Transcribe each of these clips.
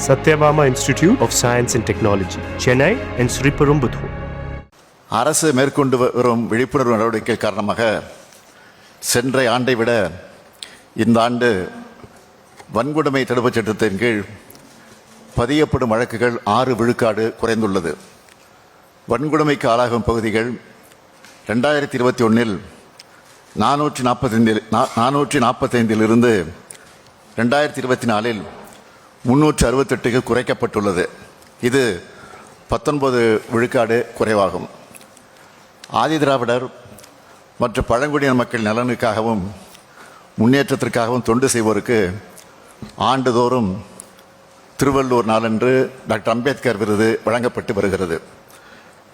Satyabama Institute of Science and Technology, Chennai and Sriperumbudur. அரசு மேற்கொண்டு வரும் விழிப்புணர்வு நடவடிக்கை காரணமாக சென்ற ஆண்டை விட இந்த ஆண்டு வன்கொடுமை தடுப்புச் சட்டத்தின் கீழ் பதியப்படும் வழக்குகள் 6 விழுக்காடு குறைந்துள்ளது. வன்கொடுமைக்கு ஆளாகும் பகுதிகள் 2021 445 2024 368 குறைக்கப்பட்டுள்ளது. இது 19 விழுக்காடு குறைவாகும். ஆதிதிராவிடர் மற்றும் பழங்குடியின மக்கள் நலனுக்காகவும் முன்னேற்றத்திற்காகவும் தொண்டு செய்வோருக்கு ஆண்டுதோறும் திருவள்ளுவர் நாளன்று டாக்டர் அம்பேத்கர் விருது வழங்கப்பட்டு வருகிறது.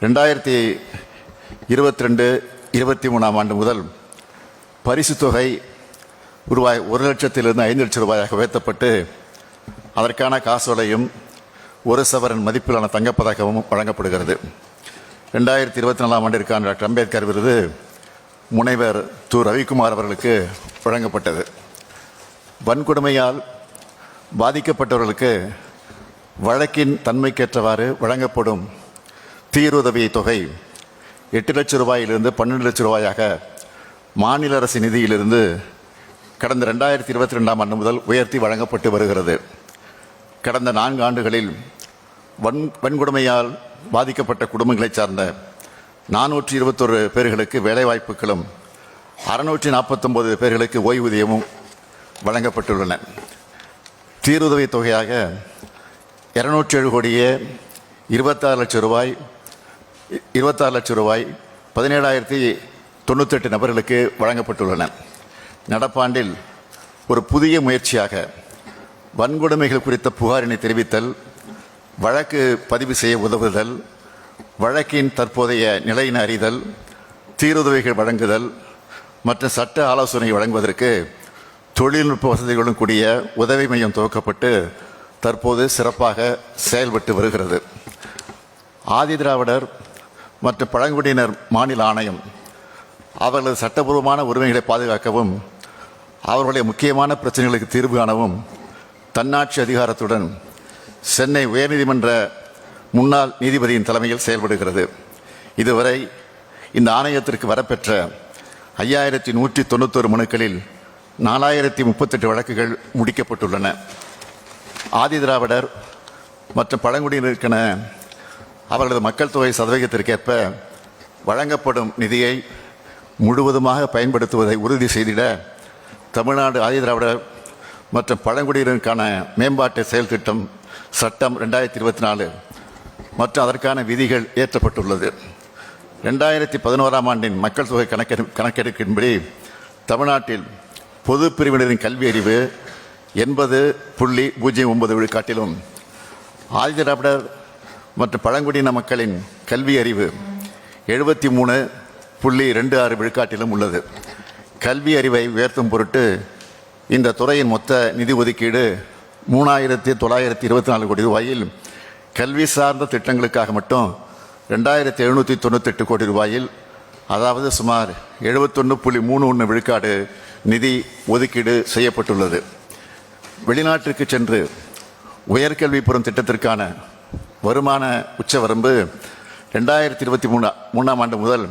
2022-23 ஆண்டு முதல் பரிசு தொகை ரூபாய் 1 லட்சத்திலிருந்து 5 லட்சம் ரூபாயாக உயர்த்தப்பட்டு அதற்கான காசோலையும் 1 சவரன் மதிப்பிலான தங்கப்பதக்கமும் வழங்கப்படுகிறது. 2024 ஆண்டிற்கான டாக்டர் அம்பேத்கர் விருது முனைவர் து. ரவிக்குமார் அவர்களுக்கு வழங்கப்பட்டது. வன்கொடுமையால் பாதிக்கப்பட்டவர்களுக்கு வழக்கின் தன்மைக்கேற்றவாறு வழங்கப்படும் தீருதவி தொகை 8 லட்சம் ரூபாயிலிருந்து 12 லட்சம் ரூபாயாக மாநில அரசு நிதியிலிருந்து கடந்த 2022 ஆண்டு முதல் உயர்த்தி வழங்கப்பட்டு வருகிறது. கடந்த 4 ஆண்டுகளில் வன்கொடுமையால் பாதிக்கப்பட்ட குடும்பங்களைச் சார்ந்த 421 பேர்களுக்கு வேலைவாய்ப்புகளும் 649 பேர்களுக்கு ஓய்வூதியமும் வழங்கப்பட்டுள்ளன. தீருதவி தொகையாக 207 கோடியே 26 லட்சம் ரூபாய் 17,098 நபர்களுக்கு வழங்கப்பட்டுள்ளன. நடப்பாண்டில் ஒரு புதிய முயற்சியாக வன்கொடுமைகள் குறித்த புகாரினை தெரிவித்தல், வழக்கு பதிவு செய்ய உதவுதல், வழக்கின் தற்போதைய நிலையினை அறிதல், தீருதவிகள் வழங்குதல் மற்றும் சட்ட ஆலோசனை வழங்குவதற்கு தொழில்நுட்ப வசதிகளுடன் கூடிய உதவி மையம் துவக்கப்பட்டு தற்போது சிறப்பாக செயல்பட்டு வருகிறது. ஆதிதிராவிடர் மற்றும் பழங்குடியினர் மாநில ஆணையம் அவர்களது சட்டபூர்வமான உரிமைகளை பாதுகாக்கவும் அவர்களுடைய முக்கியமான பிரச்சனைகளுக்கு தீர்வு காணவும் தன்னாட்சி அதிகாரத்துடன் சென்னை உயர்நீதிமன்ற முன்னாள் நீதிபதியின் தலைமையில் செயல்படுகிறது. இதுவரை இந்த ஆணையத்திற்கு வரப்பெற்ற 5191 மனுக்களில் 4038 வழக்குகள் முடிக்கப்பட்டுள்ளன. ஆதிதிராவிடர் மற்றும் பழங்குடியினருக்கென அவர்களது மக்கள் தொகை சதவீதத்திற்கேற்ப வழங்கப்படும் நிதியை முழுவதுமாக பயன்படுத்துவதை உறுதி செய்திட தமிழ்நாடு ஆதிதிராவிடர் மற்றும் பழங்குடியினருக்கான மேம்பாட்டு செயல் திட்டம் சட்டம் 2024 மற்றும் அதற்கான விதிகள் இயற்றப்பட்டுள்ளது. 2011 ஆண்டின் மக்கள் தொகை கணக்கெடுப்பின்படி தமிழ்நாட்டில் பொது பிரிவினரின் கல்வி அறிவு 80.09 விழுக்காட்டிலும் ஆதிதிராவிடர் மற்றும் பழங்குடியின மக்களின் கல்வி அறிவு 73.26 விழுக்காட்டிலும் உள்ளது. கல்வி அறிவை உயர்த்தும் பொருட்டு இந்த துறையின் மொத்த நிதி ஒதுக்கீடு 3,924 கோடி ரூபாயில் கல்வி சார்ந்த திட்டங்களுக்காக மட்டும் 2,798 கோடி ரூபாயில், அதாவது சுமார் 71.31 விழுக்காடு நிதி ஒதுக்கீடு செய்யப்பட்டுள்ளது. வெளிநாட்டிற்கு சென்று உயர்கல்வி பெறும் திட்டத்திற்கான வருமான உச்சவரம்பு 2023 ஆண்டு முதல்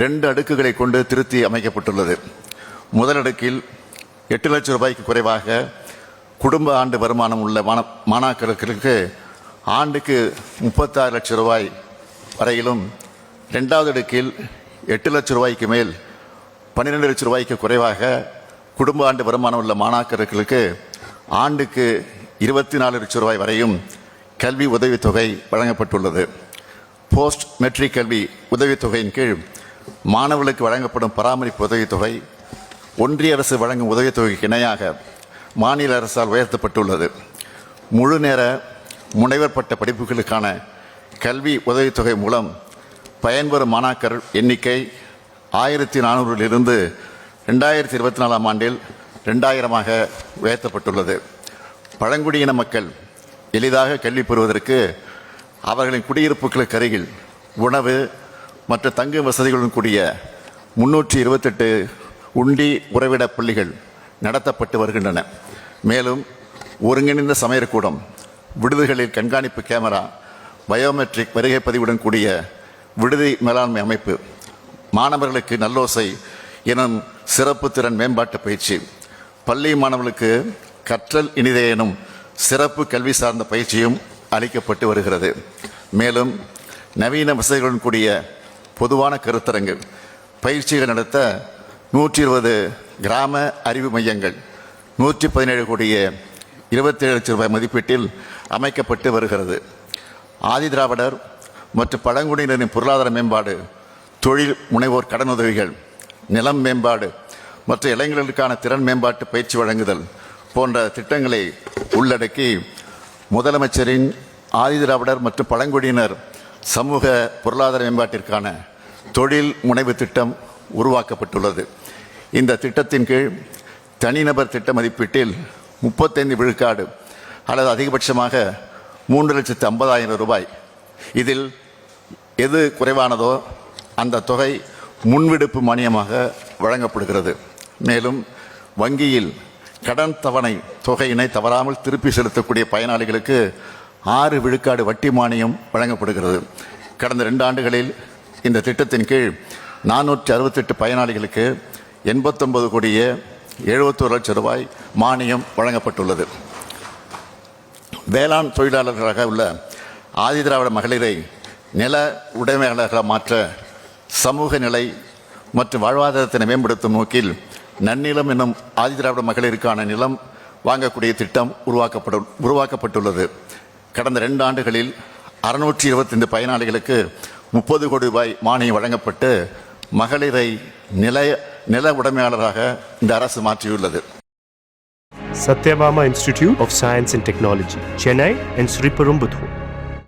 2 அடுக்குகளை கொண்டு திருத்தி அமைக்கப்பட்டுள்ளது. முதல் அடுக்கில் 8 லட்சம் ரூபாய்க்கு குறைவாக குடும்ப ஆண்டு வருமானம் உள்ள மாணாக்கர்களுக்கு ஆண்டுக்கு 36 லட்சம் ரூபாய் வரையிலும், 2வது அடுக்கில் 8 லட்சம் ரூபாய்க்கு மேல் 12 லட்சம் ரூபாய்க்கு குறைவாக குடும்ப ஆண்டு வருமானம் உள்ள மாணாக்கர்களுக்கு ஆண்டுக்கு 24 லட்சம் ரூபாய் வரையும் கல்வி உதவித்தொகை வழங்கப்பட்டுள்ளது. போஸ்ட் மெட்ரிக் கல்வி உதவித்தொகையின் கீழ் மாணவர்களுக்கு வழங்கப்படும் பராமரிப்பு உதவித்தொகை ஒன்றிய அரசு வழங்கும் உதவித்தொகைக்கு இணையாக மாநில அரசால் உயர்த்தப்பட்டுள்ளது. முழு நேர முனைவர் பட்ட படிப்புகளுக்கான கல்வி உதவித்தொகை மூலம் பயன்பெறும் மாணாக்கர் எண்ணிக்கை 1400 2024 ஆண்டில் 2000ஆக உயர்த்தப்பட்டுள்ளது. பழங்குடியின மக்கள் எளிதாக கல்வி பெறுவதற்கு அவர்களின் குடியிருப்புகளுக்கு அருகில் உணவு மற்றும் தங்கும் வசதிகளுடன் கூடிய 328 உண்டி உறைவிட பள்ளிகள் நடத்தப்பட்டு வருகின்றன. மேலும் ஒருங்கிணைந்த சமையற்கூடம், விடுதிகளில் கண்காணிப்பு கேமரா, பயோமெட்ரிக் வருகை பதிவுடன் கூடிய விடுதி மேலாண்மை அமைப்பு, மாணவர்களுக்கு நல்லோசை எனும் சிறப்பு திறன் மேம்பாட்டு பயிற்சி, பள்ளி மாணவர்களுக்கு கற்றல் இனிதே எனும் சிறப்பு கல்வி சார்ந்த பயிற்சியும் அளிக்கப்பட்டு வருகிறது. மேலும் நவீன வசதிகளுடன் கூடிய பொதுவான கருத்தரங்கு பயிற்சிகள் நடத்த 120 கிராம அறிவு மையங்கள் 117 கோடியே 27 லட்சம் ரூபாய் மதிப்பீட்டில் அமைக்கப்பட்டு வருகிறது. ஆதிதிராவிடர் மற்றும் பழங்குடியினரின் பொருளாதார மேம்பாடு, தொழில் முனைவோர் கடனுதவிகள், நிலம் மேம்பாடு மற்றும் இளைஞர்களுக்கான திறன் மேம்பாட்டு பயிற்சி வழங்குதல் போன்ற திட்டங்களை உள்ளடக்கி முதலமைச்சரின் ஆதிதிராவிடர் மற்றும் பழங்குடியினர் சமூக பொருளாதார மேம்பாட்டிற்கான தொழில் முனைவு திட்டம் உருவாக்கப்பட்டுள்ளது. இந்த திட்டத்தின் கீழ் தனிநபர் திட்ட மதிப்பீட்டில் 35 விழுக்காடு அல்லது அதிகபட்சமாக 3,50,000 ரூபாய். இதில் எது குறைவானதோ அந்த தொகை முன்விடுப்பு மானியமாக வழங்கப்படுகிறது. மேலும் வங்கியில் கடன் தவணை தொகையினை தவறாமல் திருப்பி செலுத்தக்கூடிய பயனாளிகளுக்கு 6 விழுக்காடு வட்டி மானியம் வழங்கப்படுகிறது. கடந்த 2 ஆண்டுகளில் இந்த திட்டத்தின் கீழ் 468 பயனாளிகளுக்கு 89 கோடியே 71 லட்சம் ரூபாய் மானியம் வழங்கப்பட்டுள்ளது. வேளாண் தொழிலாளர்களாக உள்ள ஆதிதிராவிட மகளிரை நில உடைமையாளர்களாக மாற்ற சமூக நிலை மற்றும் வாழ்வாதாரத்தினை மேம்படுத்தும் நோக்கில் நன்னிலம் என்னும் ஆதிதிராவிட மகளிருக்கான நிலம் வாங்கக்கூடிய திட்டம் உருவாக்கப்பட்டுள்ளது. கடந்த 2 ஆண்டுகளில் 625 பயனாளிகளுக்கு 30 கோடி ரூபாய் மானியம் வழங்கப்பட்டு மகளிரை நில உடைமையாளராக இந்த அரசு மாற்றியுள்ளது. Satyabama Institute of Science and Technology, Chennai and Sriperumbudur.